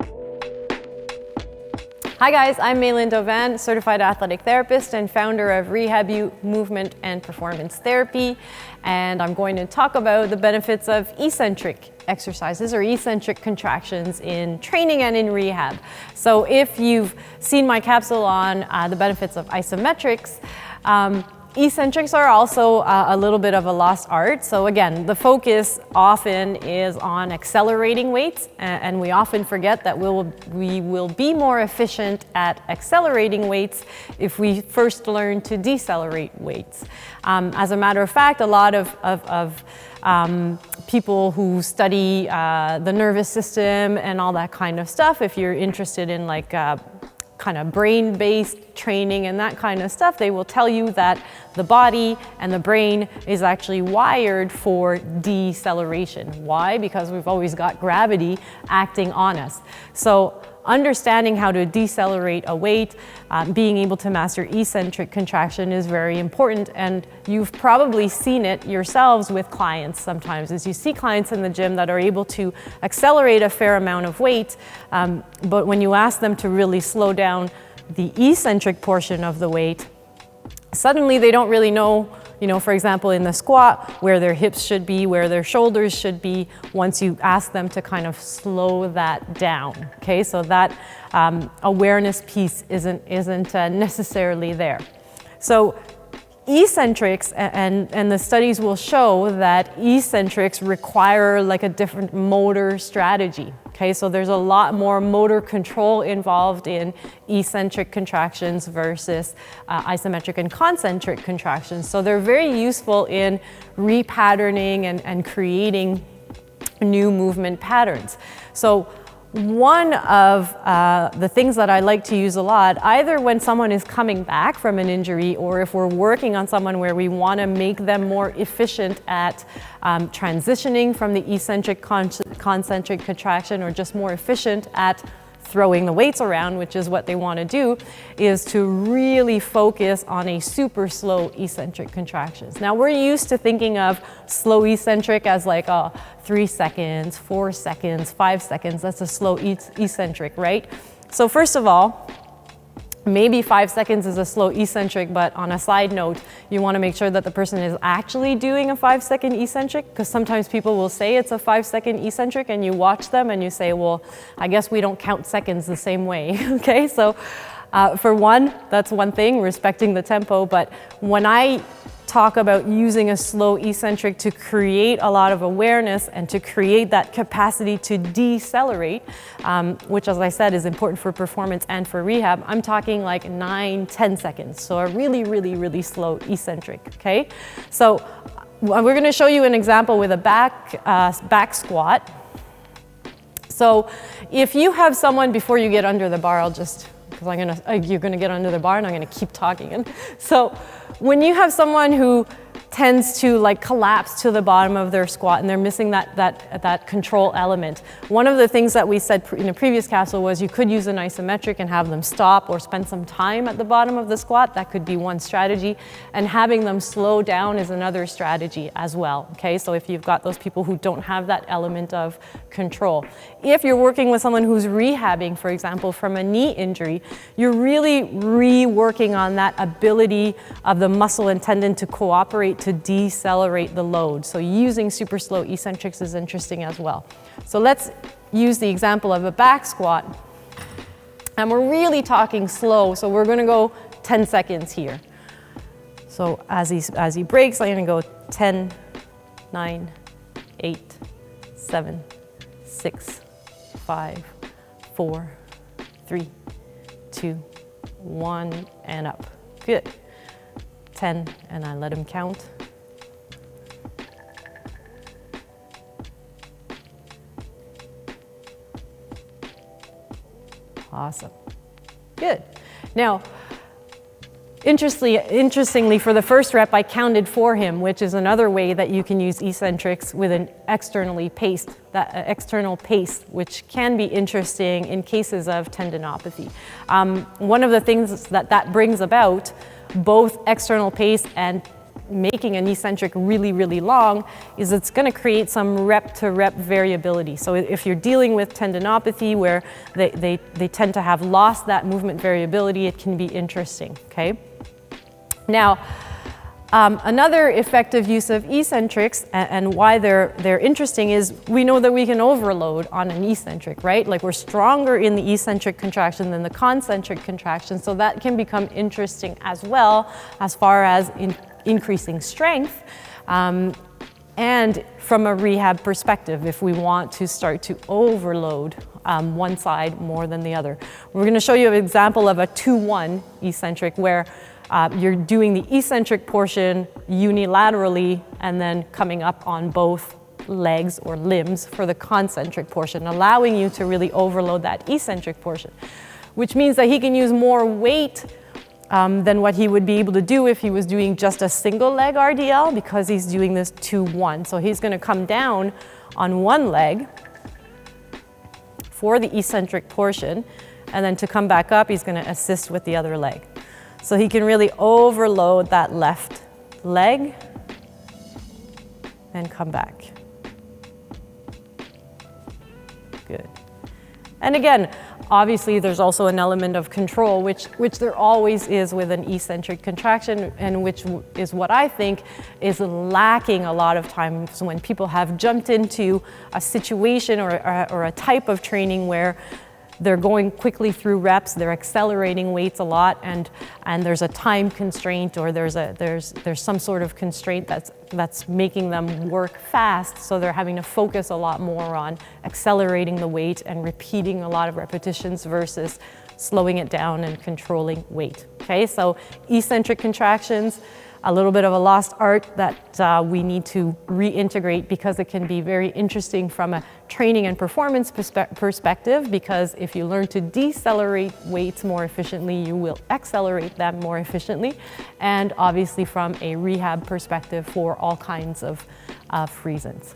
Hi guys, I'm Maylin Dovan, certified athletic therapist and founder of Rehab-U Movement and Performance Therapy. And I'm going to talk about the benefits of eccentric exercises or eccentric contractions in training and in rehab. So if you've seen my capsule on the benefits of isometrics, eccentrics are also a little bit of a lost art. So again, the focus often is on accelerating weights, and we often forget that we will be more efficient at accelerating weights if we first learn to decelerate weights. As a matter of fact, a lot of people who study the nervous system and all that kind of stuff, if you're interested in like kind of brain-based training and that kind of stuff, they will tell you that the body and the brain is actually wired for deceleration. Why? Because we've always got gravity acting on us. So understanding how to decelerate a weight, being able to master eccentric contraction is very important, and you've probably seen it yourselves with clients sometimes, as you see clients in the gym that are able to accelerate a fair amount of weight, but when you ask them to really slow down the eccentric portion of the weight, suddenly they don't really know, for example, in the squat, where their hips should be, where their shoulders should be, once you ask them to kind of slow that down, okay? So that awareness piece isn't necessarily there. So eccentrics, and the studies will show that eccentrics require like a different motor strategy. Okay, so there's a lot more motor control involved in eccentric contractions versus isometric and concentric contractions. So they're very useful in repatterning and creating new movement patterns. So one of the things that I like to use a lot, either when someone is coming back from an injury or if we're working on someone where we want to make them more efficient at transitioning from the eccentric concentric contraction, or just more efficient at throwing the weights around, which is what they want to do, is to really focus on a super slow eccentric contractions. Now we're used to thinking of slow eccentric as like 3 seconds, 4 seconds, 5 seconds. That's a slow eccentric, right? So first of all, maybe 5 seconds is a slow eccentric, but on a side note, you want to make sure that the person is actually doing a 5-second eccentric, because sometimes people will say it's a 5-second eccentric and you watch them and you say, well, I guess we don't count seconds the same way, okay? So for one, that's one thing, respecting the tempo, but when I talk about using a slow eccentric to create a lot of awareness and to create that capacity to decelerate, which, as I said, is important for performance and for rehab, I'm talking like 9-10 seconds. So a really, really, really slow eccentric, okay? So we're gonna show you an example with a back squat. So if you have someone, before you get under the bar, I'll just, because you're gonna get under the bar and I'm gonna keep talking. And so when you have someone who tends to like collapse to the bottom of their squat and they're missing that control element, one of the things that we said in a previous capsule was you could use an isometric and have them stop or spend some time at the bottom of the squat. That could be one strategy, and having them slow down is another strategy as well, okay? So if you've got those people who don't have that element of control. If you're working with someone who's rehabbing, for example, from a knee injury, you're really reworking on that ability of the muscle and tendon to cooperate to decelerate the load. So using super slow eccentrics is interesting as well. So let's use the example of a back squat. And we're really talking slow, so we're gonna go 10 seconds here. So as he breaks, I'm gonna go 10, 9, 8, 7, 6, 5, 4, 3, 2, 1, and up. Good. 10, and I let him count. Awesome. Good. Now, interestingly, for the first rep, I counted for him, which is another way that you can use eccentrics with an external pace, which can be interesting in cases of tendinopathy. One of the things that brings about, both external pace and making an eccentric really, really long is it's going to create some rep to rep variability. So if you're dealing with tendinopathy where they tend to have lost that movement variability, it can be interesting, okay? Now, another effective use of eccentrics and why they're interesting is we know that we can overload on an eccentric, right? Like we're stronger in the eccentric contraction than the concentric contraction, so that can become interesting as well as far as increasing strength. And from a rehab perspective, if we want to start to overload one side more than the other. We're going to show you an example of a 2-1 eccentric where you're doing the eccentric portion unilaterally and then coming up on both legs or limbs for the concentric portion, allowing you to really overload that eccentric portion, which means that he can use more weight than what he would be able to do if he was doing just a single leg RDL, because he's doing this 2-1. So he's going to come down on one leg for the eccentric portion, and then to come back up, he's going to assist with the other leg. So he can really overload that left leg and come back. Good. And again, obviously there's also an element of control, which there always is with an eccentric contraction, and which is what I think is lacking a lot of times when people have jumped into a situation or a type of training where they're going quickly through reps, they're accelerating weights a lot, and there's a time constraint, or there's some sort of constraint that's making them work fast, so they're having to focus a lot more on accelerating the weight and repeating a lot of repetitions versus slowing it down and controlling weight. Okay, so eccentric contractions, a little bit of a lost art that we need to reintegrate, because it can be very interesting from a training and performance perspective, because if you learn to decelerate weights more efficiently, you will accelerate them more efficiently, and obviously from a rehab perspective for all kinds of reasons.